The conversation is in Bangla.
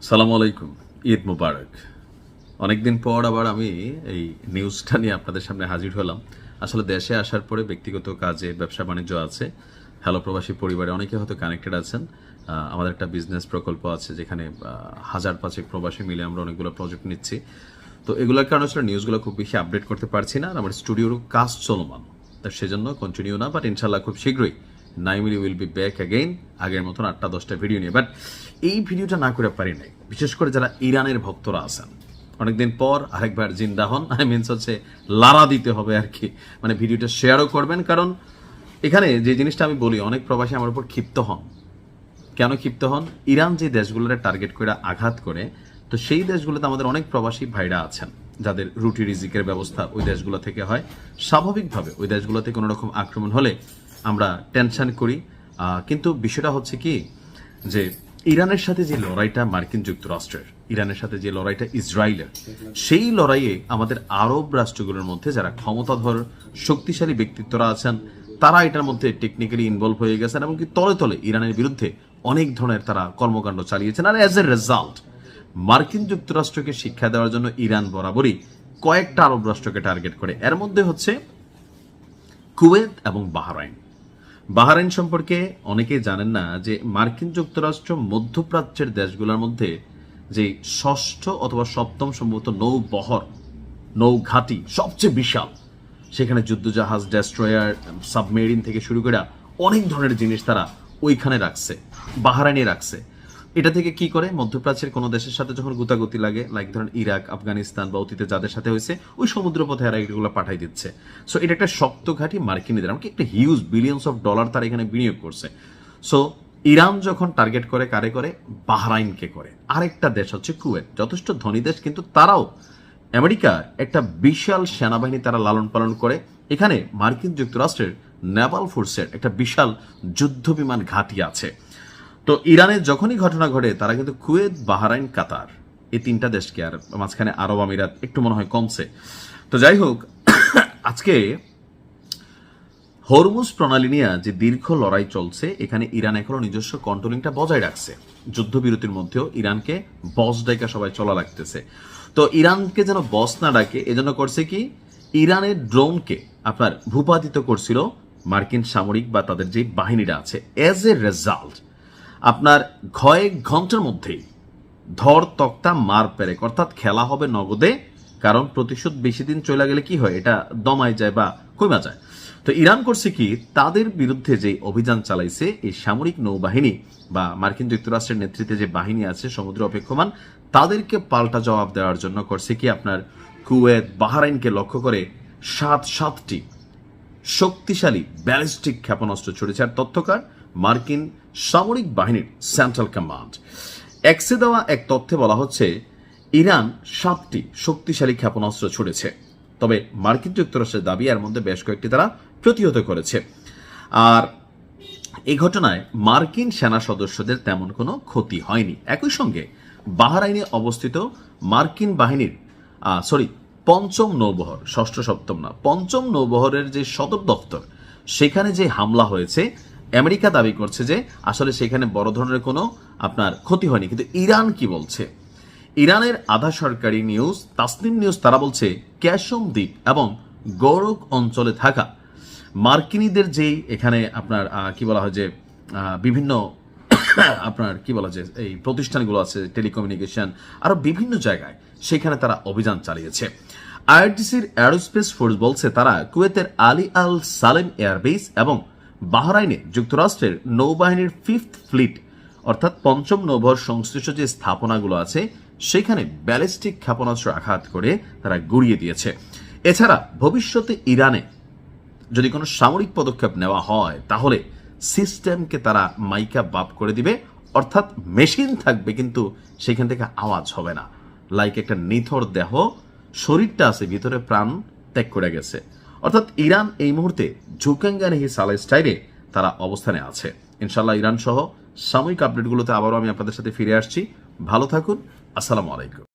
সালামু আলাইকুম, ঈদ মুবারক। অনেকদিন পর আবার আমি এই নিউজটা নিয়ে আপনাদের সামনে হাজির হলাম। আসলে দেশে আসার পরে ব্যক্তিগত কাজে ব্যবসা বাণিজ্য আছে। হ্যালো প্রবাসী পরিবারে অনেকে হয়তো কানেক্টেড আছেন। আমাদের একটা বিজনেস প্রকল্প আছে যেখানে 1000-5 প্রবাসী মিলে আমরা অনেকগুলো প্রজেক্ট নিচ্ছি। তো এগুলোর কারণে আসলে নিউজগুলো খুব বেশি আপডেট করতে পারছি না, আর আমার স্টুডিওরও কাজ চলমান, তা সেজন্য কন্টিনিউ না, বাট ইনশাল্লাহ খুব শীঘ্রই নাইমিলি উইল বি ব্যাক অ্যাগেইন আগের মতন 8টা-10টা ভিডিও নিয়ে। বাট এই ভিডিওটা না করে পারি নাই, বিশেষ করে যারা ইরানের ভক্তরা আছেন। অনেকদিন পর আরেকবার জিন্দা হন, হচ্ছে লারা দিতে হবে আর কি, মানে ভিডিওটা শেয়ারও করবেন। কারণ এখানে যে জিনিসটা আমি বলি, অনেক প্রবাসী আমার উপর ক্ষিপ্ত হন। কেন ক্ষিপ্ত হন? ইরান যে দেশগুলোর টার্গেট করে আঘাত করে, তো সেই দেশগুলোতে আমাদের অনেক প্রবাসী ভাইরা আছেন যাদের রুটি রিজিকের ব্যবস্থা ওই দেশগুলো থেকে হয়। স্বাভাবিকভাবে ওই দেশগুলোতে কোনো রকম আক্রমণ হলে আমরা টেনশন করি, কিন্তু বিষয়টা হচ্ছে কি যে ইরানের সাথে যে লড়াইটা মার্কিন যুক্তরাষ্ট্রের, ইরানের সাথে যে লড়াইটা ইসরায়েলের, সেই লড়াইয়ে আমাদের আরব রাষ্ট্রগুলোর মধ্যে যারা ক্ষমতাধর শক্তিশালী ব্যক্তিত্বরা আছেন তারা এটার মধ্যে টেকনিক্যালি ইনভলভ হয়ে গেছেন, এমনকি তলে তলে ইরানের বিরুদ্ধে অনেক ধরনের তারা কর্মকাণ্ড চালিয়েছেন। আর অ্যাজ এ রেজাল্ট মার্কিন যুক্তরাষ্ট্রকে শিক্ষা দেওয়ার জন্য ইরান বরাবরই কয়েকটা আরব রাষ্ট্রকে টার্গেট করে। এর মধ্যে হচ্ছে কুয়েত এবং বাহরাইন। বাহরাইন সম্পর্কে অনেকেই জানেন না যে মার্কিন যুক্তরাষ্ট্র মধ্যপ্রাচ্যের দেশগুলোর মধ্যে যে ষষ্ঠ অথবা সপ্তম সম্ভবত নৌঘাটি সবচেয়ে বিশাল। সেখানে যুদ্ধজাহাজ, ডেস্ট্রয়ার, সাবমেরিন থেকে শুরু করে অনেক ধরনের জিনিস তারা ওইখানে রাখছে, বাহরাইনে রাখছে। এটা থেকে কি করে, মধ্যপ্রাচ্যের কোনো দেশের সাথে যখন গুতাগুতি লাগে, লাইক ধরেন ইরাক, আফগানিস্তান বা অতীতে যাদের সাথে হয়েছে, ওই সমুদ্রপথে এরা এগুলো পাঠাই দিচ্ছে। সো এটা একটা শক্ত ঘাঁটি মার্কিনীদের, এমনকি একটা হিউজ বিলিয়ন্স অফ ডলার তারা এখানে বিনিয়োগ করছে। সো ইরান যখন টার্গেট করে কারে করে, বাহরাইনকে করে। আরেকটা দেশ হচ্ছে কুয়েত, যথেষ্ট ধনী দেশ, কিন্তু তারাও আমেরিকার একটা বিশাল সেনাবাহিনী তারা লালন পালন করে। এখানে মার্কিন যুক্তরাষ্ট্রের নেভাল ফোর্সের একটা বিশাল যুদ্ধ বিমান ঘাঁটি আছে। তো ইরানের যখনই ঘটনা ঘটে তারা কিন্তু কুয়েত, বাহরাইন, কাতার, এই 3টা দেশকে, আর মাঝখানে আরব আমিরাত একটু মনে হয় কমছে। তো যাই হোক, আজকে হরমুজ প্রণালী নিয়ে যে দীর্ঘ লড়াই চলছে, এখানে ইরান এখনো নিজস্ব কন্ট্রোলিংটা বজায় রাখছে। যুদ্ধবিরতির মধ্যেও ইরানকে বস ডাইকা সবাই চলা লাগতেছে। তো ইরানকে যেন বস না ডাকে এজন্য করছে কি, ইরানের ড্রোনকে আপনার ভূপাতিত করছিল মার্কিন সামরিক বা তাদের যে বাহিনীরা আছে। এজ এ রেজাল্ট আপনার কয়েক ঘন্টার মধ্যেই ধর তক্তা মার পেরেক, অর্থাৎ খেলা হবে নগদে। কারণ প্রতিশোধ বেশি দিন চলে গেলে কি হয়, এটা দমায় যায় বা কমা যায়। তো ইরান করছে কি, তাদের বিরুদ্ধে যে অভিযান চালাইছে এই সামরিক নৌবাহিনী বা মার্কিন যুক্তরাষ্ট্রের নেতৃত্বে যে বাহিনী আছে সমুদ্র অপেক্ষমান, তাদেরকে পাল্টা জবাব দেওয়ার জন্য করছে কি আপনার কুয়েত, বাহরাইনকে লক্ষ্য করে 7টি শক্তিশালী ব্যালিস্টিক ক্ষেপণাস্ত্র ছড়েছে। আর তথ্যকার মার্কিন সামরিক বাহিনীর সেন্ট্রাল কমান্ড এক্সে দেওয়া এক তথ্যে বলা হচ্ছে ইরান 7টি শক্তিশালী ক্ষেপণাস্ত্র ছুড়েছে। তবে মার্কিন যুক্তরাষ্ট্রের দাবি এর মধ্যে বেশ কয়েকটি তারা প্রতিহত করেছে। আর এই ঘটনায় মার্কিন সেনা সদস্যদের তেমন কোনো ক্ষতি হয়নি। একই সঙ্গে বাহরাইনে অবস্থিত মার্কিন বাহিনীর পঞ্চম নৌবহর, ষষ্ঠ সপ্তম না, পঞ্চম নৌবহরের যে সদর দপ্তর, সেখানে যে হামলা হয়েছে, আমেরিকা দাবি করছে যে আসলে সেখানে বড় ধরনের কোনো আপনার ক্ষতি হয়নি। কিন্তু ইরান কি বলছে? ইরানের আধা সরকারি নিউজ তাসনিম নিউজ তারা বলছে ক্যাশম দ্বীপ এবং গৌরক অঞ্চলে থাকা মার্কিনীদের যেই এখানে আপনার কি বলা হয় যে বিভিন্ন আপনার কি বলা যায় এই প্রতিষ্ঠানগুলো আছে, টেলিকমিউনিকেশন, আরো বিভিন্ন জায়গায়, সেখানে তারা অভিযান চালিয়েছে। আইআরটিসির অ্যারোস্পেস ফোর্স বলছে তারা কুয়েতের আলী আল সালেম এয়ারবেস এবং বাহরাইনে যুক্তরাষ্ট্রের নৌবাহিনীর 5th ফ্লিট অর্থাৎ পঞ্চম নৌবহর সংশ্লিষ্ট যে স্থাপনাগুলো আছে সেখানে ব্যালিস্টিক ক্ষেপণাস্ত্র আঘাত করে তারা গুড়িয়ে দিয়েছে। এছাড়া ভবিষ্যতে ইরানে যদি কোনো সামরিক পদক্ষেপ নেওয়া হয় তাহলে সিস্টেমকে তারা মাইকা বাপ করে দিবে, অর্থাৎ মেশিন থাকবে কিন্তু সেখান থেকে আওয়াজ হবে না, লাইক একটা নিথর দেহ, শরীরটা আছে ভিতরে প্রাণ ত্যাগ করে গেছে। অর্থাৎ ইরান এই মুহূর্তে ঝুকাঙ্গানিহি সালাই স্টাইলে তারা অবস্থানে আছে। ইনশাল্লাহ ইরান সহ সাময়িক আপডেটগুলোতে আবারও আমি আপনাদের সাথে ফিরে আসছি। ভালো থাকুন, আসসালামু আলাইকুম।